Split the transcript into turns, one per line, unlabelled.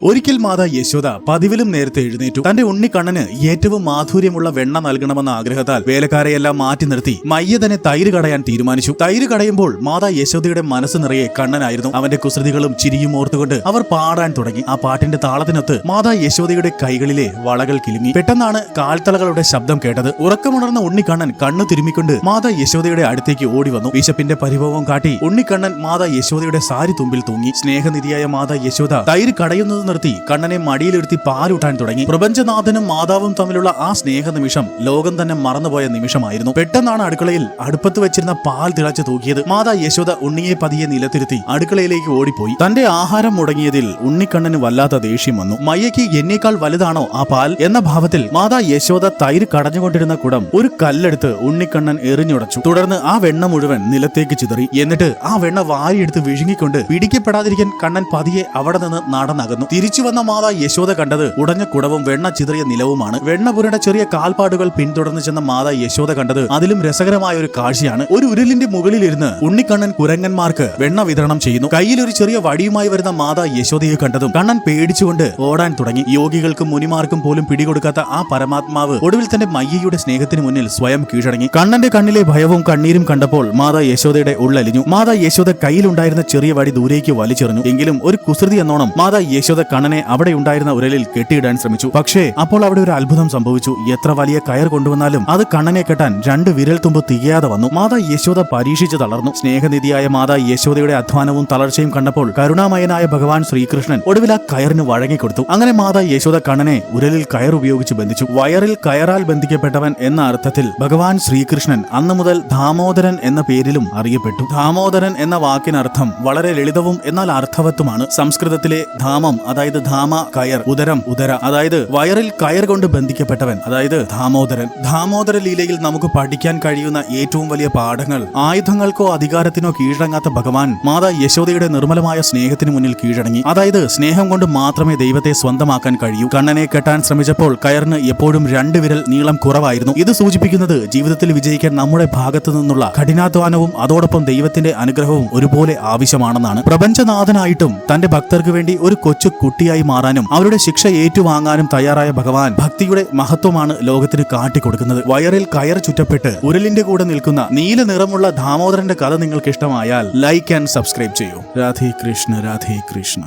ഒരിക്കൽ മാതാ യശോദ പതിവിലും നേരത്തെ എഴുന്നേറ്റു. തന്റെ ഉണ്ണിക്കണ്ണന് ഏറ്റവും മാധുര്യമുള്ള വെണ്ണ നൽകണമെന്ന ആഗ്രഹത്താൽ വേലക്കാരെയെല്ലാം മാറ്റി നിർത്തി മയ്യ തന്നെ തൈര് കടയാൻ തീരുമാനിച്ചു. തൈര് കടയുമ്പോൾ മാതാ യശോദയുടെ മനസ്സ് നിറയെ കണ്ണനായിരുന്നു. അവന്റെ കുസൃതികളും ചിരിയും ഓർത്തുകൊണ്ട് അവർ പാടാൻ തുടങ്ങി. ആ പാട്ടിന്റെ താളത്തിനൊത്ത് മാതാ യശോദയുടെ കൈകളിലെ വളകൾ കിലുങ്ങി. പെട്ടെന്നാണ് കാൽത്തളകളുടെ ശബ്ദം കേട്ടത്. ഉറക്കമുണർന്ന ഉണ്ണിക്കണ്ണൻ കണ്ണു തിരുമ്മിക്കൊണ്ട് മാതാ യശോദയുടെ അടുത്തേക്ക് ഓടി വന്നു. വിശപ്പിന്റെ പരിഭവം കാട്ടി ഉണ്ണിക്കണ്ണൻ മാതാ യശോദയുടെ സാരി തുമ്പിൽ തൂങ്ങി. സ്നേഹനിധിയായ മാതാ യശോദ തൈര് കടയുന്നത് നിർത്തി കണ്ണനെ മടിയിലിരുത്തി പാലൂട്ടാൻ തുടങ്ങി. പ്രപഞ്ചനാഥനും മാതാവും തമ്മിലുള്ള ആ സ്നേഹ നിമിഷം ലോകം തന്നെ മറന്നുപോയ നിമിഷമായിരുന്നു. പെട്ടെന്നാണ് അടുക്കളയിൽ അടുപ്പത്ത് വെച്ചിരുന്ന പാൽ തിളച്ചു തൂക്കിയത്. മാതാ യശോദ ഉണ്ണിയെ പതിയെ നിലത്തിരുത്തി അടുക്കളയിലേക്ക് ഓടിപ്പോയി. തന്റെ ആഹാരം മുടങ്ങിയതിൽ ഉണ്ണിക്കണ്ണന് വല്ലാത്ത ദേഷ്യം വന്നു. മയ്യയ്ക്ക് എന്നേക്കാൾ വലുതാണോ ആ പാൽ എന്ന ഭാവത്തിൽ മാതാ യശോദ തൈര് കടഞ്ഞുകൊണ്ടിരുന്ന കുടം ഒരു കല്ലെടുത്ത് ഉണ്ണിക്കണ്ണൻ എറിഞ്ഞുടച്ചു. തുടർന്ന് ആ വെണ്ണ മുഴുവൻ നിലത്തേക്ക് ചിതറി. എന്നിട്ട് ആ വെണ്ണ വാരിയെടുത്ത് വിഴുങ്ങിക്കൊണ്ട് പിടിക്കപ്പെടാതിരിക്കാൻ കണ്ണൻ പതിയെ അവിടെ നിന്ന് നടന്നകന്നു. തിരിച്ചു വന്ന മാതാ യശോദ കണ്ടത് ഉടഞ്ഞ കുടവും വെണ്ണ ചിതറിയ നിലവുമാണ്. വെണ്ണ പുരണ്ട ചെറിയ കാൽപ്പാടുകൾ പിന്തുടർന്ന് ചെന്ന മാതാ യശോദ കണ്ടത് അതിലും രസകരമായ ഒരു കാഴ്ചയാണ്. ഒരു ഉരുളിന്റെ മുകളിലിരുന്ന് ഉണ്ണിക്കണ്ണൻ കുരങ്ങന്മാർക്ക് വെണ്ണ വിതരണം ചെയ്യുന്നു. കയ്യിൽ ഒരു ചെറിയ വടിയുമായി വരുന്ന മാതാ യശോദയെ കണ്ടതും കണ്ണൻ പേടിച്ചുകൊണ്ട് ഓടാൻ തുടങ്ങി. യോഗികൾക്കും മുനിമാർക്കും പോലും പിടികൊടുക്കാത്ത ആ പരമാത്മാവ് ഒടുവിൽ തന്റെ മയ്യയുടെ സ്നേഹത്തിന് മുന്നിൽ സ്വയം കീഴടങ്ങി. കണ്ണന്റെ കണ്ണിലെ ഭയവും കണ്ണീരും കണ്ടപ്പോൾ മാതാ യശോദയുടെ ഉള്ളലിഞ്ഞു. മാതാ യശോദ കയ്യിലുണ്ടായിരുന്ന ചെറിയ വടി ദൂരേക്ക് വലിച്ചെറിഞ്ഞു. എങ്കിലും ഒരു കുസൃതി എന്നോണം മാതാ യശോദ കണ്ണനെ അവിടെ ഉണ്ടായിരുന്ന ഉരലിൽ കെട്ടിയിടാൻ ശ്രമിച്ചു. പക്ഷേ അപ്പോൾ അവിടെ ഒരു അത്ഭുതം സംഭവിച്ചു. എത്ര വലിയ കയർ കൊണ്ടുവന്നാലും അത് കണ്ണനെ കെട്ടാൻ 2 വിരൽ തുമ്പ് തികയാതെ വന്നു. മാതാ യശോദ പരീക്ഷിച്ച് തളർന്നു. സ്നേഹനിധിയായ മാതാ യശോദയുടെ അധ്വാനവും തളർച്ചയും കണ്ടപ്പോൾ കരുണാമയനായ ഭഗവാൻ ശ്രീകൃഷ്ണൻ ഒടുവിൽ ആ കയറിന് വഴങ്ങിക്കൊടുത്തു. അങ്ങനെ മാതാ യശോദ കണ്ണനെ ഉരലിൽ കയർ ഉപയോഗിച്ച് ബന്ധിച്ചു. വയറിൽ കയറാൽ ബന്ധിക്കപ്പെട്ടവൻ എന്ന അർത്ഥത്തിൽ ഭഗവാൻ ശ്രീകൃഷ്ണൻ അന്നു മുതൽ ദാമോദരൻ എന്ന പേരിലും അറിയപ്പെട്ടു. ദാമോദരൻ എന്ന വാക്കിനർത്ഥം വളരെ ലളിതവും എന്നാൽ അർത്ഥവത്തുമാണ്. സംസ്കൃതത്തിലെ ധാമം അതായത് ധാമ കയർ, ഉദരം ഉദര അതായത് വയറിൽ കയർ കൊണ്ട് ബന്ധിക്കപ്പെട്ടവൻ അതായത് ദാമോദരൻ. ദാമോദര ലീലയിൽ നമുക്ക് പഠിക്കാൻ കഴിയുന്ന ഏറ്റവും വലിയ പാഠങ്ങൾ ആയുധങ്ങൾക്കോ അധികാരത്തിനോ കീഴടങ്ങാത്ത ഭഗവാൻ മാതാ യശോദയുടെ നിർമ്മലമായ സ്നേഹത്തിന് മുന്നിൽ കീഴടങ്ങി. അതായത് സ്നേഹം കൊണ്ട് മാത്രമേ ദൈവത്തെ സ്വന്തമാക്കാൻ കഴിയൂ. കണ്ണനെ കെട്ടാൻ ശ്രമിച്ചപ്പോൾ കയറിന് എപ്പോഴും 2 വിരൽ നീളം കുറവായിരുന്നു. ഇത് സൂചിപ്പിക്കുന്നത് ജീവിതത്തിൽ വിജയിക്കാൻ നമ്മുടെ ഭാഗത്തു നിന്നുള്ള കഠിനാധ്വാനവും അതോടൊപ്പം ദൈവത്തിന്റെ അനുഗ്രഹവും ഒരുപോലെ ആവശ്യമാണെന്നാണ്. പ്രപഞ്ചനാഥനായിട്ടും തന്റെ ഭക്തർക്ക് വേണ്ടി ഒരു കൊച്ചു കുട്ടിയായി മാറാനും അവരുടെ ശിക്ഷ ഏറ്റുവാങ്ങാനും തയ്യാറായ ഭഗവാൻ ഭക്തിയുടെ മഹത്വമാണ് ലോകത്തിന് കാട്ടിക്കൊടുക്കുന്നത്. വയറിൽ കയർ ചുറ്റപ്പെട്ട് ഉരലിന്റെ കൂടെ നിൽക്കുന്ന നീല നിറമുള്ള ദാമോദരന്റെ കഥ നിങ്ങൾക്ക് ഇഷ്ടമായാൽ ലൈക്ക് ആൻഡ് സബ്സ്ക്രൈബ് ചെയ്യൂ. രാധേ കൃഷ്ണ രാധേ കൃഷ്ണ.